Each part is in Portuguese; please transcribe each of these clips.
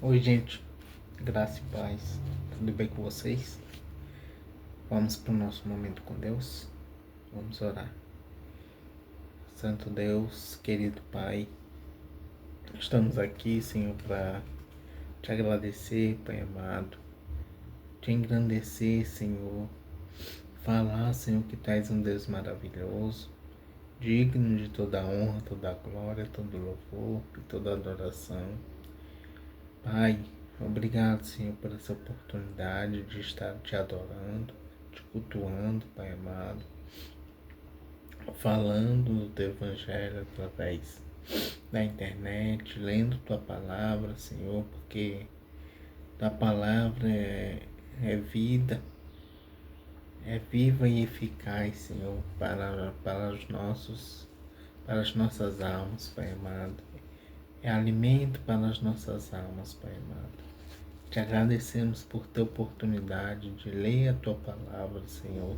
Oi, gente, graça e paz, tudo bem com vocês? Vamos para o nosso momento com Deus, vamos orar. Santo Deus, querido Pai, estamos aqui, Senhor, para te agradecer, Pai amado, te engrandecer, Senhor, falar, Senhor, que tu és um Deus maravilhoso, digno de toda a honra, toda a glória, todo louvor e toda adoração. Pai, obrigado, Senhor, por essa oportunidade de estar te adorando, te cultuando, Pai amado, falando do teu evangelho através da internet, lendo tua palavra, Senhor, porque tua palavra é vida, é viva e eficaz, Senhor, para as nossas almas, Pai amado. É alimento para as nossas almas, Pai amado. Te agradecemos por ter oportunidade de ler a tua palavra, Senhor,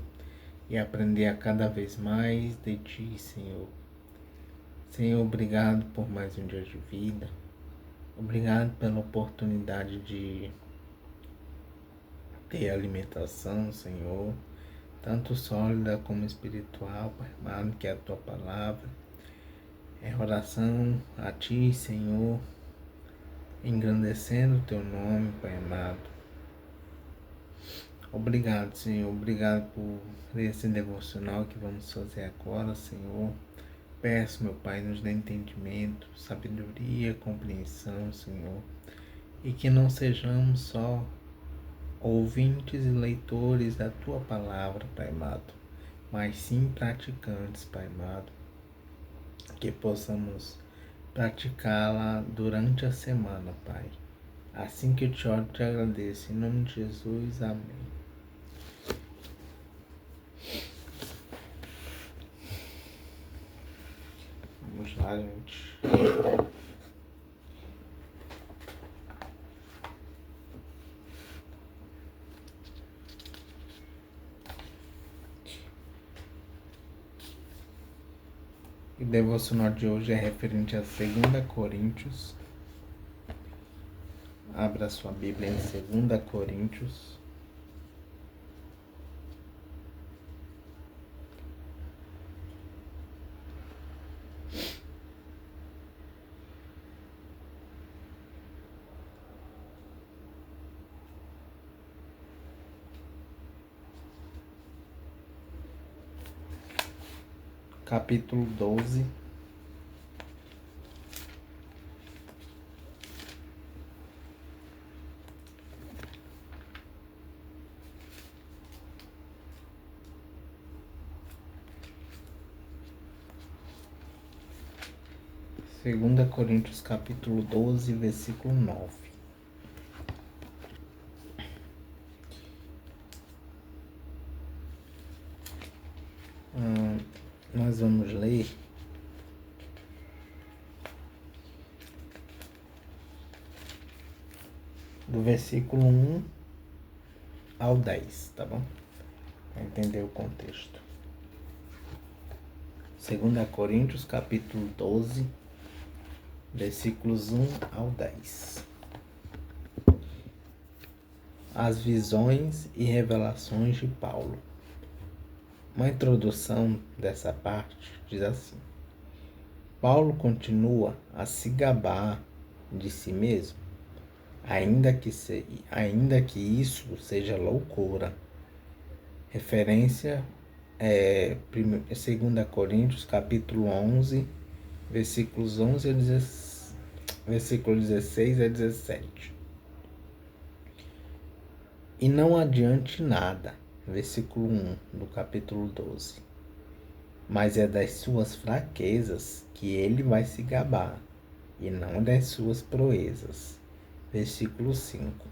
e aprender a cada vez mais de ti, Senhor. Senhor, obrigado por mais um dia de vida. Obrigado pela oportunidade de ter alimentação, Senhor, tanto sólida como espiritual, Pai amado, que é a tua palavra. É oração a ti, Senhor, engrandecendo o teu nome, Pai amado. Obrigado, Senhor. Obrigado por esse devocional que vamos fazer agora, Senhor. Peço, meu Pai, nos dê entendimento, sabedoria, compreensão, Senhor. E que não sejamos só ouvintes e leitores da Tua palavra, Pai amado, mas sim praticantes, Pai amado. Que possamos praticá-la durante a semana, Pai. Assim que eu te oro, te agradeço. Em nome de Jesus, amém. Vamos lá, gente. O devocional de hoje é referente a 2 Coríntios. Abra sua Bíblia em 2 Coríntios. Capítulo 12. Segunda Coríntios capítulo 12, versículo 9. Nós vamos ler do versículo 1 ao 10, tá bom? Para entender o contexto. 2 Coríntios capítulo 12, versículos 1 ao 10. As visões e revelações de Paulo. Uma introdução dessa parte diz assim: Paulo continua a se gabar de si mesmo, ainda que isso seja loucura. Referência é 2 Coríntios capítulo 11, versículos 11 a 16, versículo 16 a 17. E não adiante nada, versículo 1 do capítulo 12. Mas é das suas fraquezas que ele vai se gabar, e não das suas proezas. Versículo 5.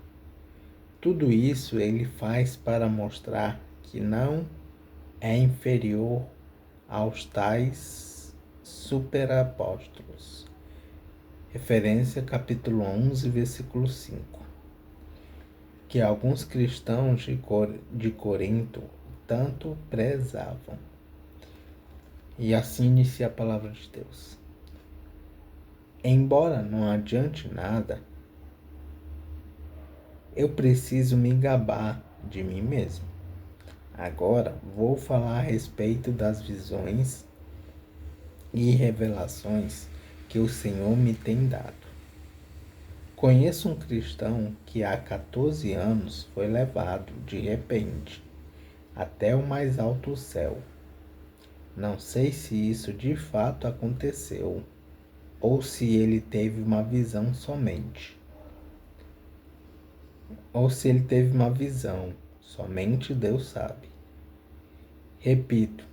Tudo isso ele faz para mostrar que não é inferior aos tais superapóstolos. Referência capítulo 11, versículo 5. Que alguns cristãos de Corinto tanto prezavam. E assim inicia a palavra de Deus. Embora não adiante nada, eu preciso me gabar de mim mesmo. Agora vou falar a respeito das visões e revelações que o Senhor me tem dado. Conheço um cristão que há 14 anos foi levado, de repente, até o mais alto céu. Não sei se isso de fato aconteceu ou se ele teve uma visão somente. Ou se ele teve uma visão, somente Deus sabe. Repito,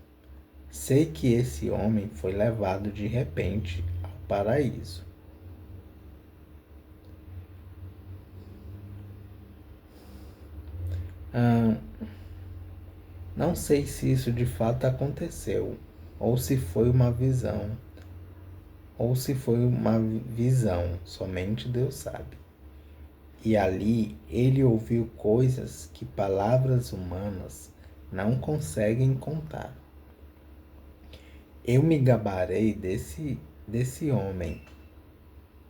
sei que esse homem foi levado de repente ao paraíso. Não sei se isso de fato aconteceu, ou se foi uma visão, somente Deus sabe. E ali ele ouviu coisas que palavras humanas não conseguem contar. Eu me gabarei desse homem,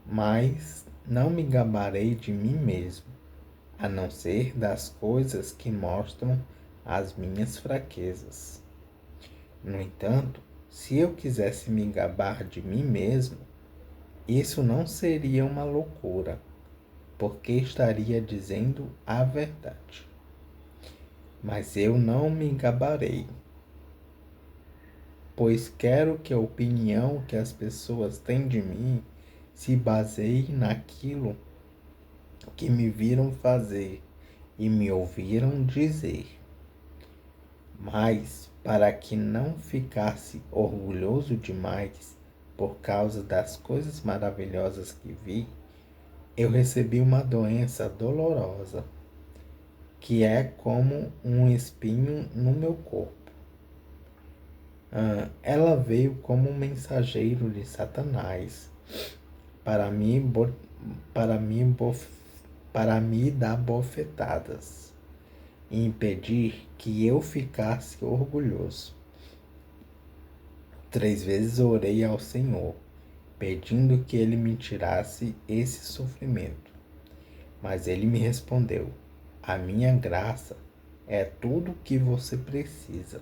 mas não me gabarei de mim mesmo, a não ser das coisas que mostram as minhas fraquezas. No entanto, se eu quisesse me gabar de mim mesmo, isso não seria uma loucura, porque estaria dizendo a verdade. Mas eu não me gabarei, pois quero que a opinião que as pessoas têm de mim se baseie naquilo que me viram fazer e me ouviram dizer. Mas, para que não ficasse orgulhoso demais por causa das coisas maravilhosas que vi, eu recebi uma doença dolorosa, que é como um espinho no meu corpo. Ela veio como um mensageiro de Satanás para me dar bofetadas e impedir que eu ficasse orgulhoso. 3 vezes orei ao Senhor, pedindo que Ele me tirasse esse sofrimento. Mas Ele me respondeu: a minha graça é tudo o que você precisa,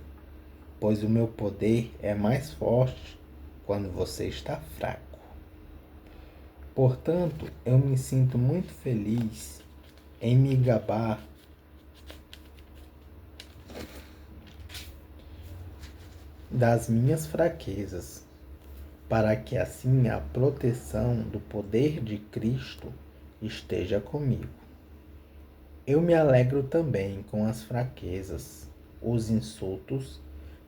pois o meu poder é mais forte quando você está fraco. Portanto, eu me sinto muito feliz em me gabar das minhas fraquezas, para que assim a proteção do poder de Cristo esteja comigo. Eu me alegro também com as fraquezas, os insultos,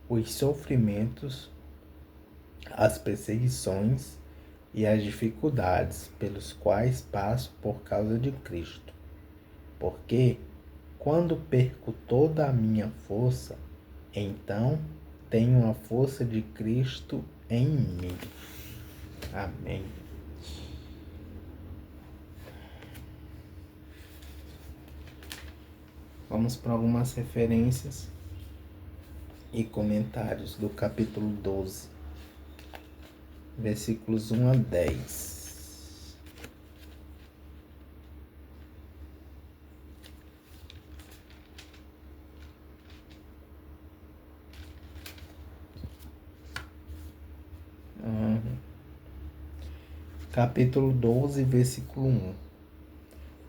os sofrimentos, as perseguições e as dificuldades pelos quais passo por causa de Cristo. Porque, quando perco toda a minha força, então tenho a força de Cristo em mim. Amém. Vamos para algumas referências e comentários do capítulo 12, versículos 1 a 10. Capítulo 12, versículo 1.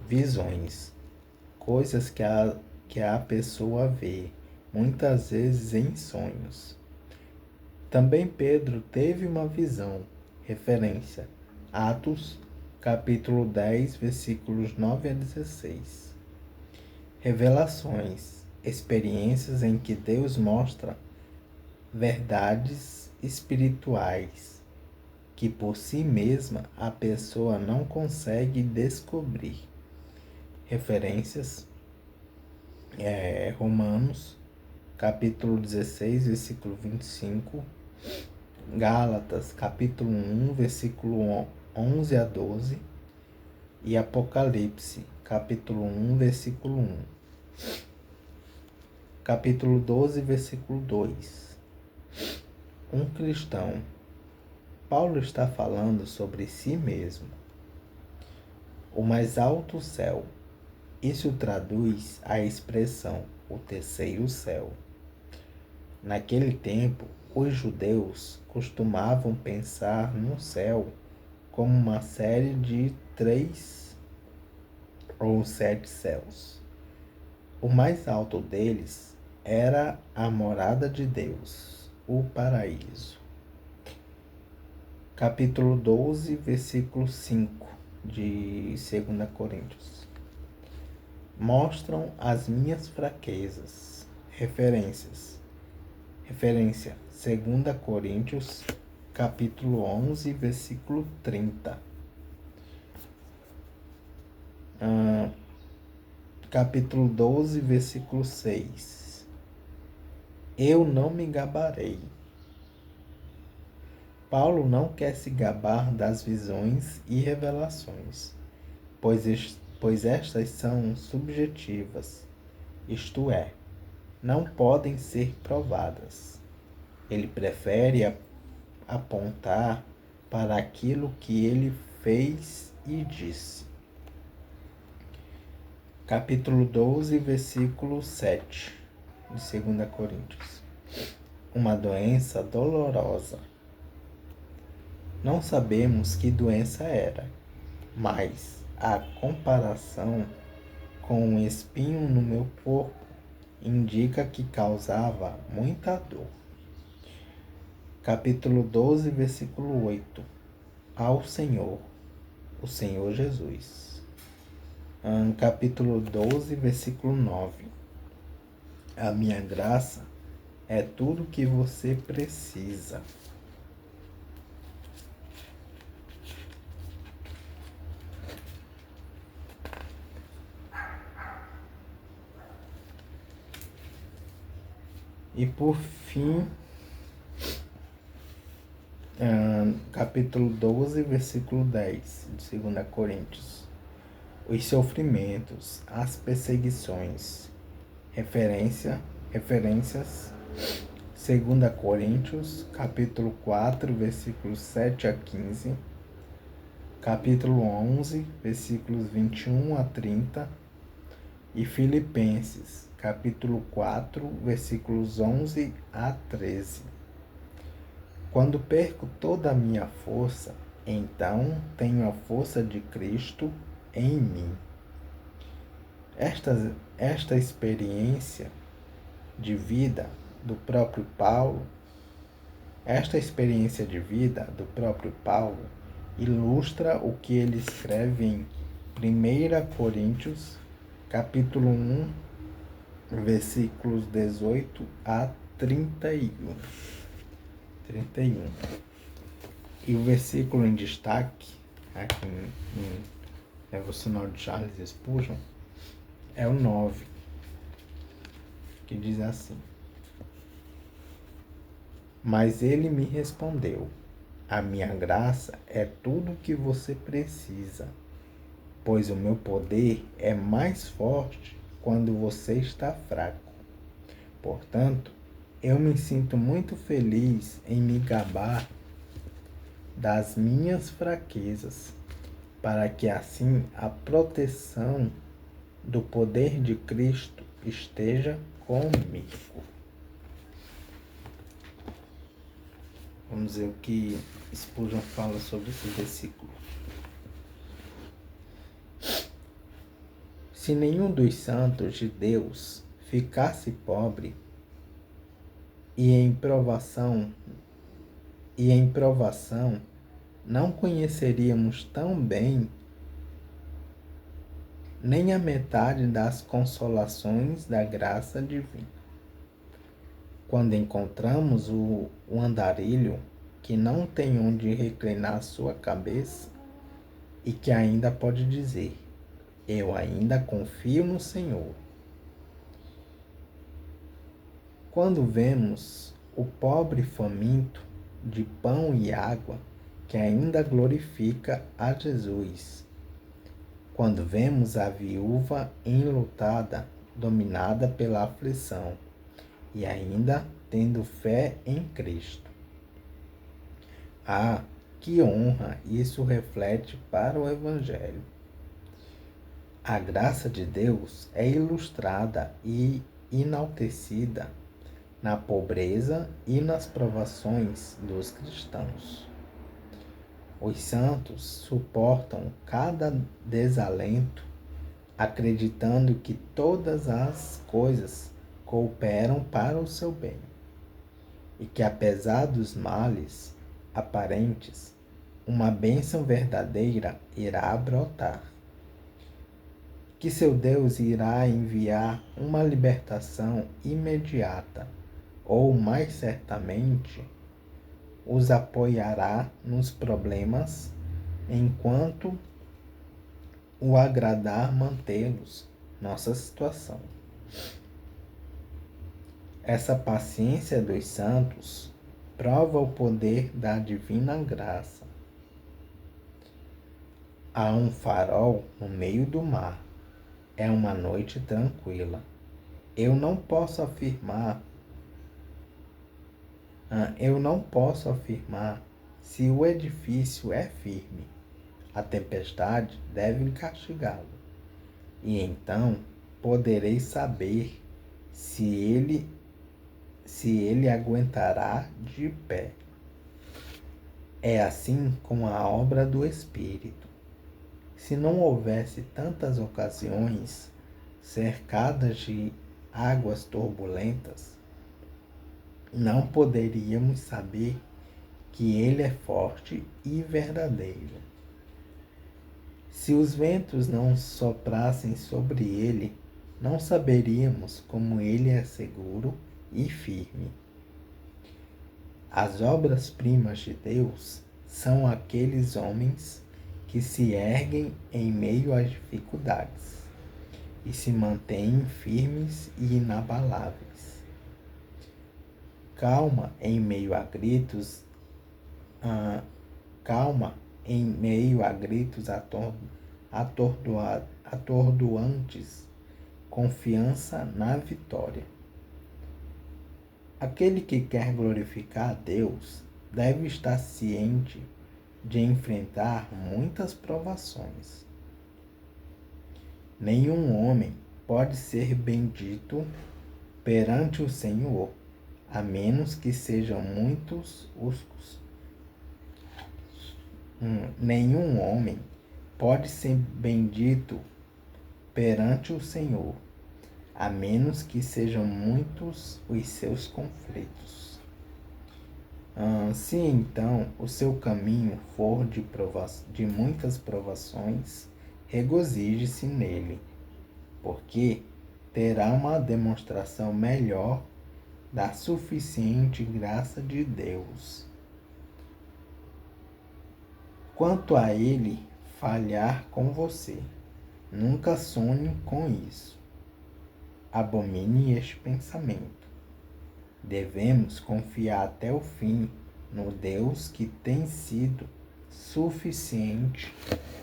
Visões. Coisas que a pessoa vê, muitas vezes em sonhos. Também Pedro teve uma visão. Referência: Atos, capítulo 10, versículos 9 a 16. Revelações. Experiências em que Deus mostra verdades espirituais que por si mesma a pessoa não consegue descobrir. Referências: Romanos, capítulo 16, versículo 25, Gálatas, capítulo 1, versículo 11 a 12 e Apocalipse, capítulo 1, versículo 1. Capítulo 12, versículo 2. Um cristão. Paulo está falando sobre si mesmo. O mais alto céu. Isso traduz a expressão o terceiro céu. Naquele tempo, os judeus costumavam pensar no céu como uma série de 3 ou 7 céus. O mais alto deles era a morada de Deus, o paraíso. Capítulo 12, versículo 5 de 2 Coríntios. Mostram as minhas fraquezas. Referência 2 Coríntios, capítulo 11, versículo 30. Capítulo 12, versículo 6. Eu não me gabarei. Paulo não quer se gabar das visões e revelações, pois estas são subjetivas, isto é, não podem ser provadas. Ele prefere apontar para aquilo que ele fez e disse. Capítulo 12, versículo 7 de 2 Coríntios. Uma doença dolorosa. Não sabemos que doença era, mas a comparação com um espinho no meu corpo indica que causava muita dor. Capítulo 12, versículo 8. Ao Senhor, o Senhor Jesus. Capítulo 12, versículo 9. A minha graça é tudo que você precisa. E por fim, capítulo 12, versículo 10 de 2 Coríntios. Os sofrimentos, as perseguições. Referências, 2 Coríntios, capítulo 4, versículos 7 a 15, capítulo 11, versículos 21 a 30, e Filipenses, capítulo 4, versículos 11 a 13. Quando perco toda a minha força, então tenho a força de Cristo em mim. Esta experiência de vida do próprio Paulo, ilustra o que ele escreve em 1 Coríntios, capítulo 1, versículos 18 a 31. E o versículo em destaque, aqui em Devocional de Charles Spurgeon, é o 9, que diz assim: Mas ele me respondeu: a minha graça é tudo o que você precisa, pois o meu poder é mais forte quando você está fraco. Portanto, eu me sinto muito feliz em me gabar das minhas fraquezas, para que assim a proteção do poder de Cristo esteja comigo. Vamos ver o que Spurgeon fala sobre esse versículo. Se nenhum dos santos de Deus ficasse pobre e em provação não conheceríamos tão bem nem a metade das consolações da graça divina. Quando encontramos o andarilho que não tem onde reclinar sua cabeça e que ainda pode dizer: eu ainda confio no Senhor. Quando vemos o pobre faminto de pão e água, que ainda glorifica a Jesus. Quando vemos a viúva enlutada, dominada pela aflição, e ainda tendo fé em Cristo. Que honra isso reflete para o Evangelho. A graça de Deus é ilustrada e enaltecida na pobreza e nas provações dos cristãos. Os santos suportam cada desalento, acreditando que todas as coisas cooperam para o seu bem, e que apesar dos males aparentes, uma bênção verdadeira irá brotar, que seu Deus irá enviar uma libertação imediata, ou mais certamente os apoiará nos problemas, enquanto o agradar mantê-los nossa situação. Essa paciência dos santos prova o poder da divina graça. Há um farol no meio do mar. É uma noite tranquila. Eu não posso afirmar se o edifício é firme. A tempestade deve castigá-lo. E então poderei saber se ele aguentará de pé. É assim com a obra do Espírito. Se não houvesse tantas ocasiões cercadas de águas turbulentas, não poderíamos saber que ele é forte e verdadeiro. Se os ventos não soprassem sobre ele, não saberíamos como ele é seguro e firme. As obras-primas de Deus são aqueles homens que se erguem em meio às dificuldades e se mantêm firmes e inabaláveis. Calma em meio a gritos atordoantes, confiança na vitória. Aquele que quer glorificar a Deus deve estar ciente de enfrentar muitas provações. Nenhum homem pode ser bendito perante o Senhor, a menos que sejam muitos os. Nenhum homem pode ser bendito perante o Senhor, a menos que sejam muitos os seus conflitos. Se então o seu caminho for de muitas provações, regozije-se nele, porque terá uma demonstração melhor da suficiente graça de Deus. Quanto a ele falhar com você, nunca sonhe com isso. Abomine este pensamento. Devemos confiar até o fim no Deus que tem sido suficiente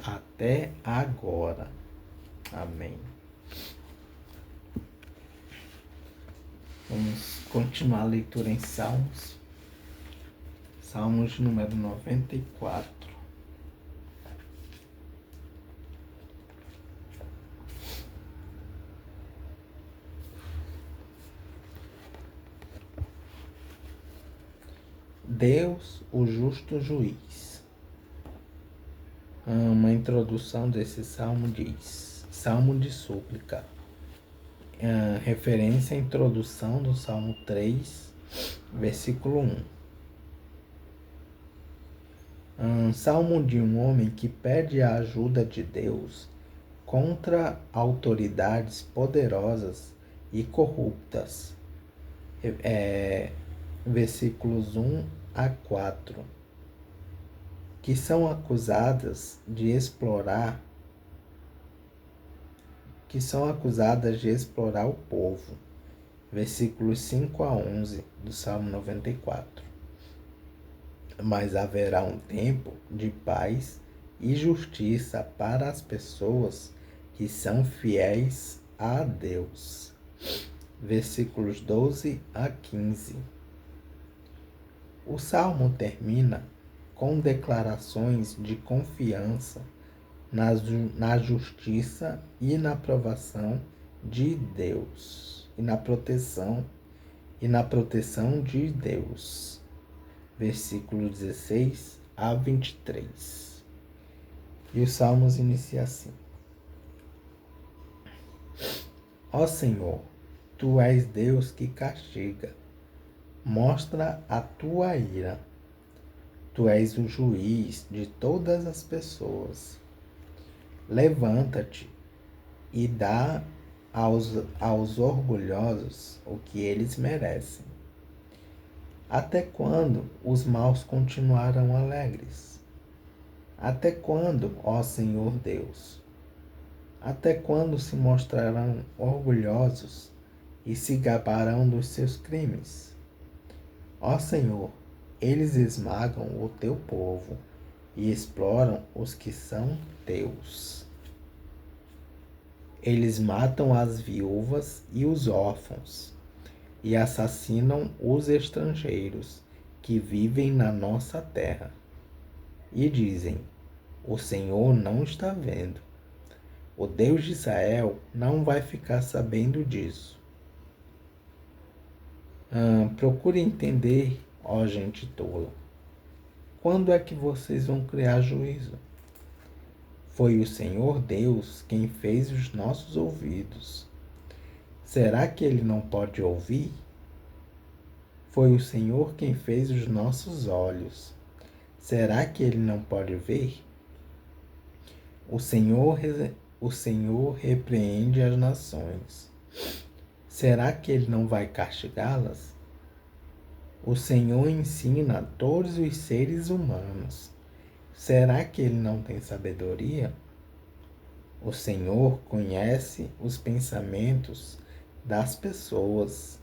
até agora. Amém. Vamos continuar a leitura em Salmos. Salmos número 94. Deus, o justo juiz. Uma introdução desse salmo diz: Salmo de súplica. Referência à introdução do Salmo 3, versículo 1. Salmo de um homem que pede a ajuda de Deus contra autoridades poderosas e corruptas. Versículos 1 a 4, que são acusadas de explorar o povo. Versículos 5 a 11 do Salmo 94. Mas haverá um tempo de paz e justiça para as pessoas que são fiéis a Deus. Versículos 12 a 15. O Salmo termina com declarações de confiança na justiça e na aprovação de Deus, e na proteção de Deus. Versículo 16 a 23. E os Salmos inicia assim: Ó Senhor, Tu és Deus que castiga, mostra a Tua ira. Tu és o juiz de todas as pessoas. Levanta-te e dá aos orgulhosos o que eles merecem. Até quando os maus continuarão alegres? Até quando, ó Senhor Deus? Até quando se mostrarão orgulhosos e se gabarão dos seus crimes? Ó Senhor, eles esmagam o teu povo e exploram os que são teus. Eles matam as viúvas e os órfãos e assassinam os estrangeiros que vivem na nossa terra. E dizem: o Senhor não está vendo. O Deus de Israel não vai ficar sabendo disso. Procure entender, ó gente tola. Quando é que vocês vão criar juízo? Foi o Senhor Deus quem fez os nossos ouvidos. Será que Ele não pode ouvir? Foi o Senhor quem fez os nossos olhos. Será que Ele não pode ver? O Senhor repreende as nações. Será que Ele não vai castigá-las? O Senhor ensina a todos os seres humanos. Será que Ele não tem sabedoria? O Senhor conhece os pensamentos das pessoas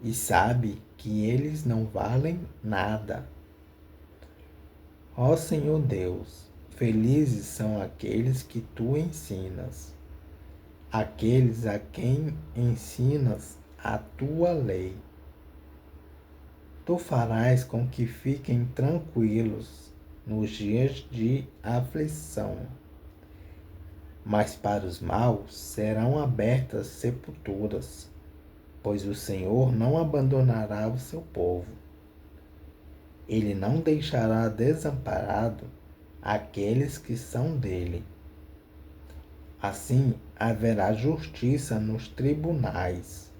e sabe que eles não valem nada. Ó Senhor Deus, felizes são aqueles que Tu ensinas, aqueles a quem ensinas a Tua lei. Tu farás com que fiquem tranquilos nos dias de aflição. Mas para os maus serão abertas sepulturas, pois o Senhor não abandonará o seu povo. Ele não deixará desamparado aqueles que são dele. Assim haverá justiça nos tribunais,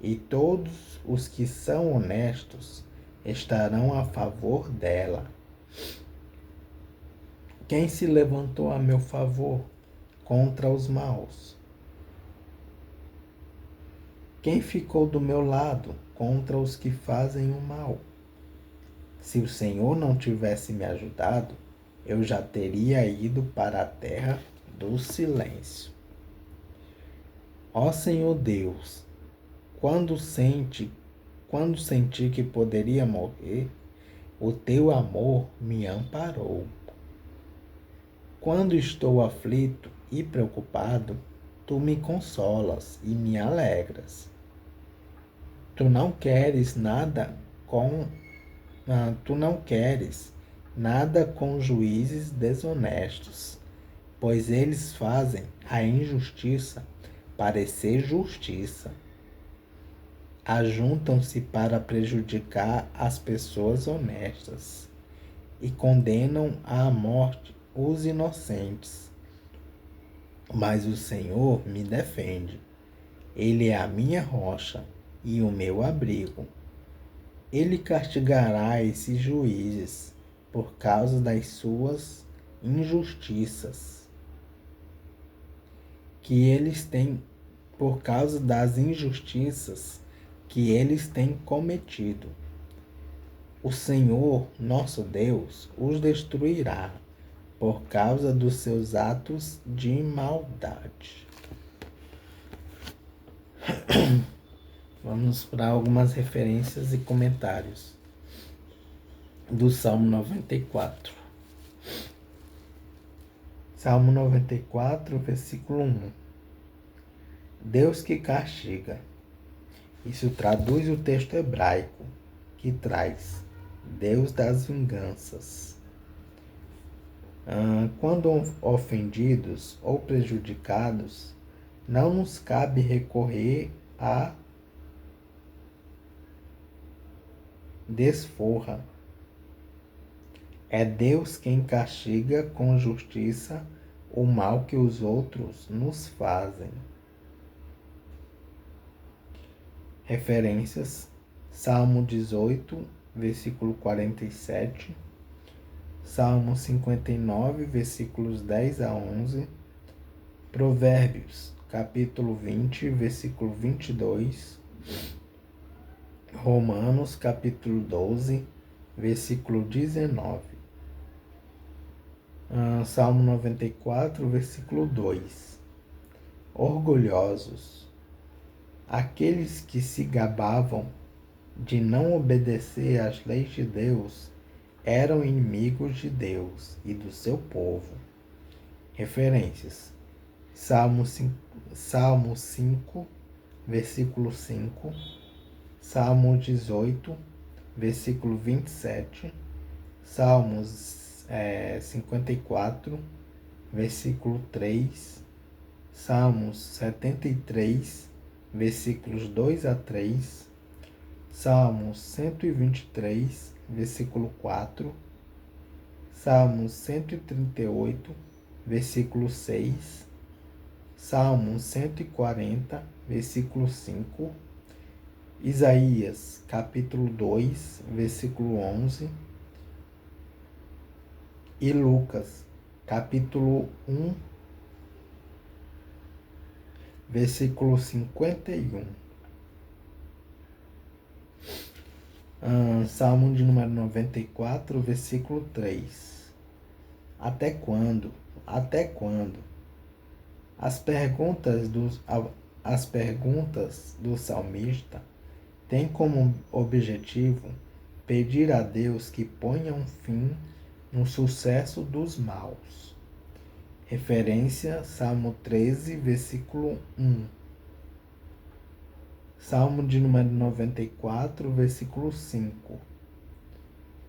e todos os que são honestos estarão a favor dela. Quem se levantou a meu favor contra os maus? Quem ficou do meu lado contra os que fazem o mal? Se o Senhor não tivesse me ajudado, eu já teria ido para a terra do silêncio. Ó Senhor Deus, quando senti que poderia morrer, o teu amor me amparou. Quando estou aflito e preocupado, tu me consolas e me alegras. Tu não queres nada com juízes desonestos, pois eles fazem a injustiça parecer justiça. Ajuntam-se para prejudicar as pessoas honestas e condenam à morte os inocentes. Mas o Senhor me defende. Ele é a minha rocha e o meu abrigo. Ele castigará esses juízes por causa das suas injustiças, por causa das injustiças que eles têm cometido. O Senhor, nosso Deus, os destruirá por causa dos seus atos de maldade. Vamos para algumas referências e comentários do Salmo 94. Salmo 94, versículo 1. Deus que castiga. Isso traduz o texto hebraico, que traz Deus das vinganças. Quando ofendidos ou prejudicados, não nos cabe recorrer à desforra. É Deus quem castiga com justiça o mal que os outros nos fazem. Referências: Salmo 18, versículo 47, Salmo 59, versículos 10 a 11, Provérbios, capítulo 20, versículo 22, Romanos, capítulo 12, versículo 19. Salmo 94, versículo 2. Orgulhosos, aqueles que se gabavam de não obedecer às leis de Deus, eram inimigos de Deus e do seu povo. Referências: Salmo 5, versículo 5, Salmo 18, versículo 27, Salmos 54, versículo 3, Salmos 73, versículos 2 a 3, Salmos 123, versículo 4, Salmos 138, versículo 6, Salmos 140, versículo 5, Isaías, capítulo 2, versículo 11, e Lucas, capítulo 1, versículo 51. Salmo de número 94, versículo 3. Até quando? Até quando? As perguntas do salmista têm como objetivo pedir a Deus que ponha um fim no sucesso dos maus. Referência: Salmo 13, versículo 1. Salmo de número 94, versículo 5.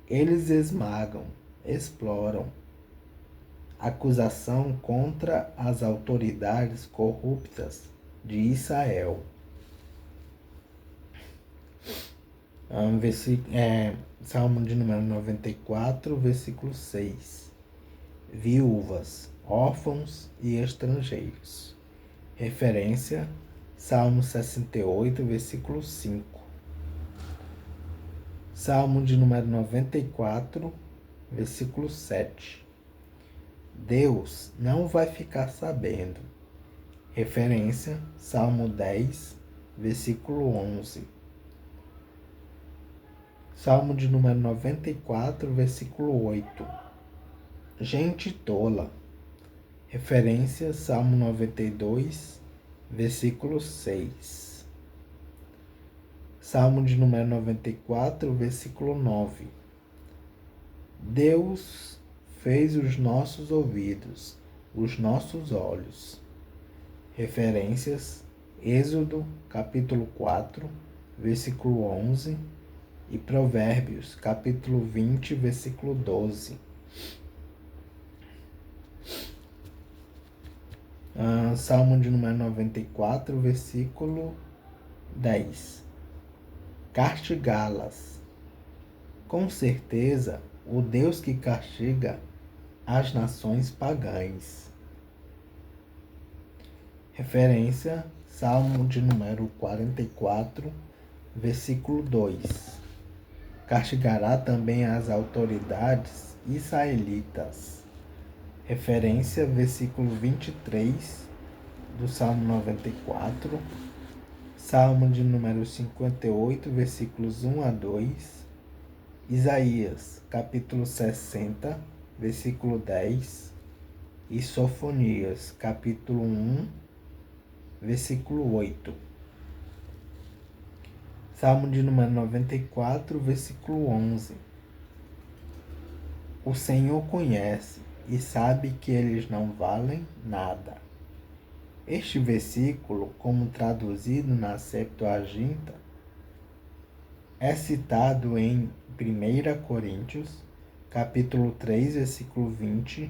Eles esmagam, exploram. Acusação contra as autoridades corruptas de Israel. Salmo de número 94, versículo 6. Viúvas, órfãos e estrangeiros. Referência: Salmo 68, versículo 5. Salmo de número 94, versículo 7. Deus não vai ficar sabendo. Referência: Salmo 10, versículo 11. Salmo de número 94, versículo 8. Gente tola. Referência: Salmo 92, versículo 6. Salmo de número 94, versículo 9. Deus fez os nossos ouvidos, os nossos olhos. Referências: Êxodo, capítulo 4, versículo 11 e Provérbios, capítulo 20, versículo 12. Salmo de número 94, versículo 10. Castigá-las. Com certeza, o Deus que castiga as nações pagãs. Referência: Salmo de número 44, versículo 2. Castigará também as autoridades israelitas. Referência: versículo 23 do Salmo 94. Salmo de número 58, versículos 1 a 2. Isaías, capítulo 60, versículo 10. E Sofonias, capítulo 1, versículo 8. Salmo de número 94, versículo 11. O Senhor conhece e sabe que eles não valem nada. Este versículo, como traduzido na Septuaginta, é citado em 1 Coríntios, capítulo 3, versículo 20,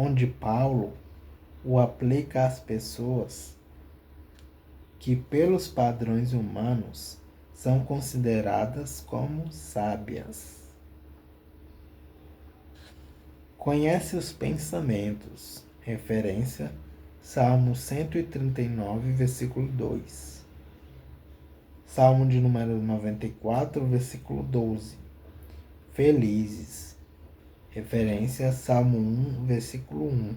onde Paulo o aplica às pessoas que, pelos padrões humanos, são consideradas como sábias. Conhece os pensamentos. Referência, Salmo 139, versículo 2. Salmo de número 94, versículo 12. Felizes. Referência, Salmo 1, versículo 1.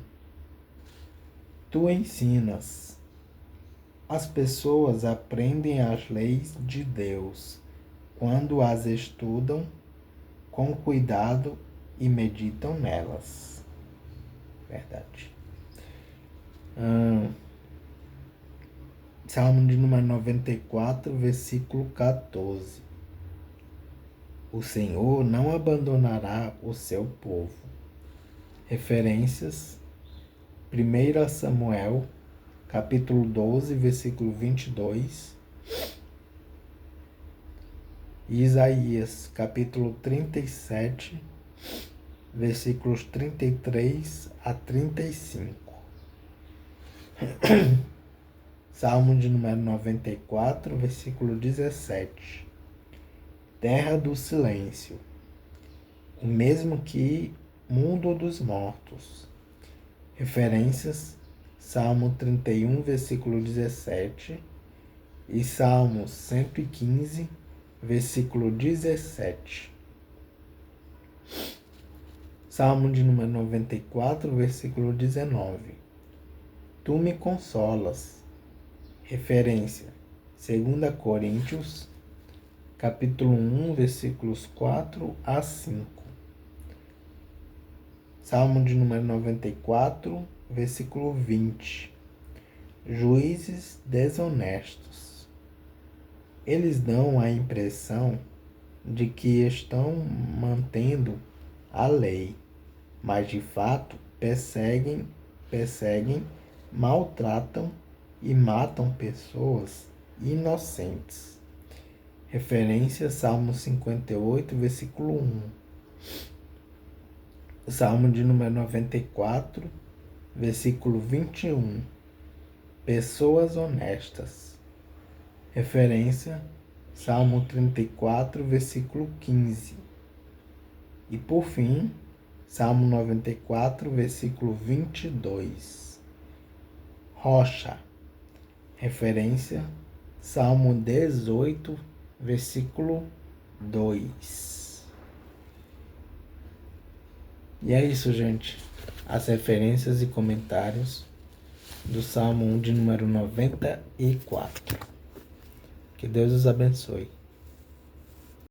Tu ensinas. As pessoas aprendem as leis de Deus quando as estudam com cuidado e meditam nelas. Verdade. Salmo de número 94, versículo 14. O Senhor não abandonará o seu povo. Referências, 1 Samuel, capítulo 12, versículo 22. Isaías, capítulo 37, versículos 33 a 35. Salmo de número 94, versículo 17. Terra do silêncio, o mesmo que mundo dos mortos. Referências, Salmo 31, versículo 17 e Salmo 115, versículo 17. Salmo de número 94, versículo 19. Tu me consolas. Referência, 2 Coríntios, capítulo 1, versículos 4 a 5. Salmo de número 94, versículo 20. Juízes desonestos. Eles dão a impressão de que estão mantendo a lei, mas de fato perseguem, maltratam e matam pessoas inocentes. Referência, Salmo 58, versículo 1. Salmo de número 94, versículo 21. Pessoas honestas. Referência, Salmo 34, versículo 15. E por fim, Salmo 94, versículo 22. Rocha. Referência, Salmo 18, versículo 2. E é isso, gente. As referências e comentários do Salmo 1 de número 94. Que Deus os abençoe.